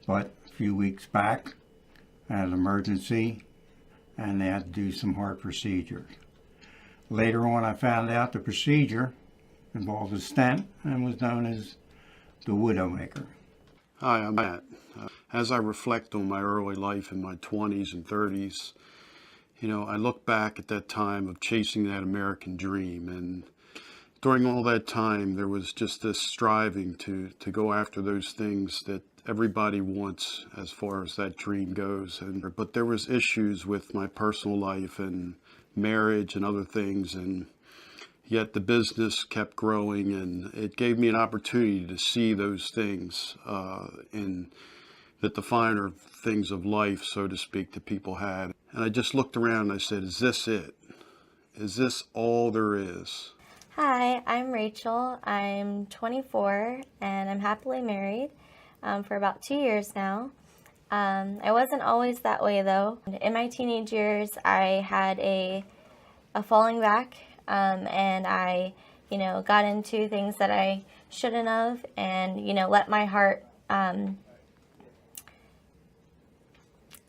But a few weeks back, I had an emergency and they had to do some heart procedures. Later on, I found out the procedure involved a stent and was known as the Widowmaker. Hi, I'm Matt. As I reflect on my early life in my 20s and 30s, I look back at that time of chasing that American dream, and during all that time there was just this striving to go after those things that everybody wants as far as that dream goes. But there was issues with my personal life and marriage and other things, and yet the business kept growing, and it gave me an opportunity to see those things in that the finer things of life, so to speak, that people had. And I just looked around and I said, is this it? Is this all there is? Hi, I'm Rachel. I'm 24 and I'm happily married for about 2 years now. I wasn't always that way though. In my teenage years, I had a falling back and I, got into things that I shouldn't have, and,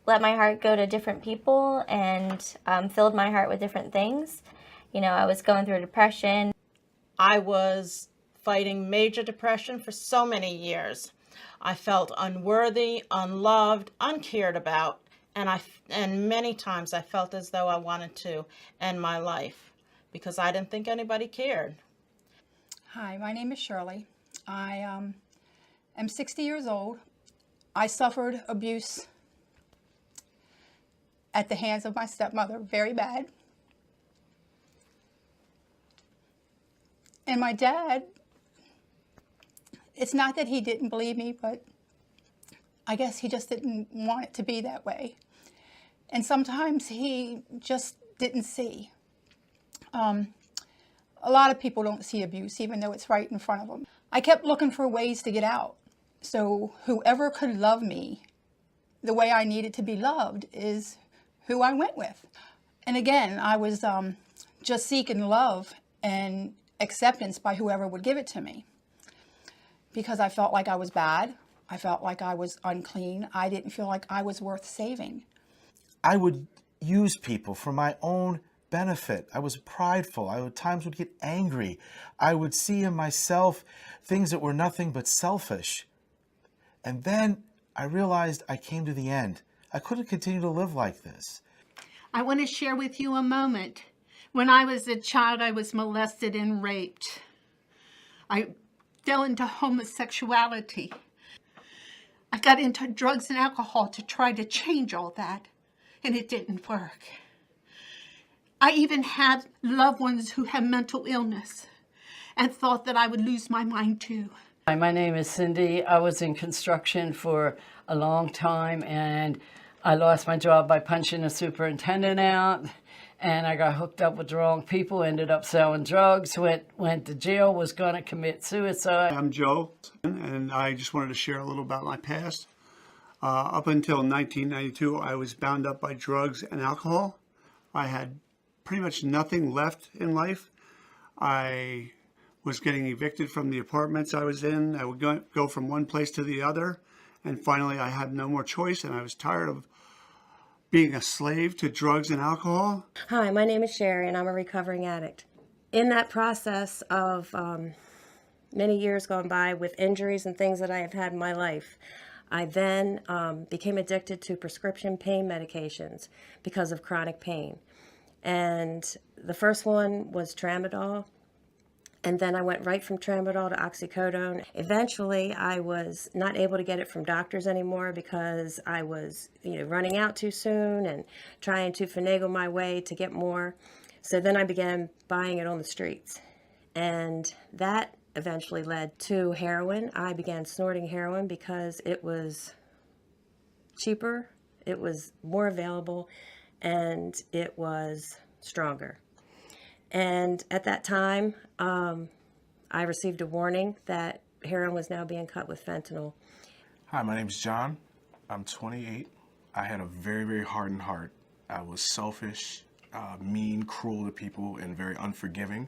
let my heart go to different people and filled my heart with different things. I was going through depression. I was fighting major depression for so many years. I felt unworthy, unloved, uncared about, and many times I felt as though I wanted to end my life because I didn't think anybody cared. Hi, my name is Shirley. I am 60 years old. I suffered abuse at the hands of my stepmother, very bad. And my dad, it's not that he didn't believe me, but I guess he just didn't want it to be that way. And sometimes he just didn't see. A lot of people don't see abuse, even though it's right in front of them. I kept looking for ways to get out. So whoever could love me the way I needed to be loved is who I went with. And again, I was just seeking love and acceptance by whoever would give it to me, because I felt like I was bad. I felt like I was unclean. I didn't feel like I was worth saving. I would use people for my own benefit. I was prideful. I at times would get angry. I would see in myself things that were nothing but selfish. And then I realized I came to the end. I couldn't continue to live like this. I want to share with you a moment. When I was a child, I was molested and raped. I fell into homosexuality. I got into drugs and alcohol to try to change all that, and it didn't work. I even had loved ones who had mental illness and thought that I would lose my mind too. Hi, my name is Cindy. I was in construction for a long time, and I lost my job by punching the superintendent out, and I got hooked up with the wrong people, ended up selling drugs, went to jail, was going to commit suicide. I'm Joe, and I just wanted to share a little about my past. Up until 1992, I was bound up by drugs and alcohol. I had pretty much nothing left in life. I was getting evicted from the apartments I was in. I would go from one place to the other, and finally I had no more choice, and I was tired of being a slave to drugs and alcohol. Hi, my name is Sherry, and I'm a recovering addict. In that process of many years gone by with injuries and things that I have had in my life, I then became addicted to prescription pain medications because of chronic pain. And the first one was tramadol, and then I went right from tramadol to oxycodone. Eventually, I was not able to get it from doctors anymore because I was running out too soon and trying to finagle my way to get more. So then I began buying it on the streets, and that eventually led to heroin. I began snorting heroin because it was cheaper, it was more available, and it was stronger. And at that time, I received a warning that heroin was now being cut with fentanyl. Hi, my name's John. I'm 28. I had a very, very hardened heart. I was selfish, mean, cruel to people, and very unforgiving.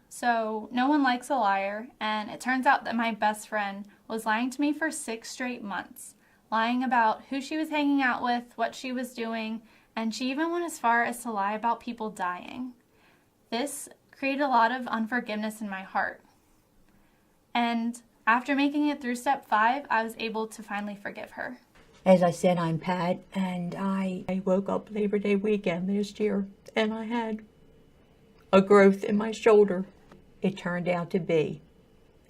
So no one likes a liar, and it turns out that my best friend was lying to me for 6 straight months. lying about who she was hanging out with, what she was doing, and she even went as far as to lie about people dying. This created a lot of unforgiveness in my heart. And after making it through step 5, I was able to finally forgive her. As I said, I'm Pat, and I woke up Labor Day weekend last year, and I had a growth in my shoulder. It turned out to be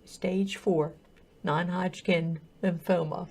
stage 4 non-Hodgkin lymphoma.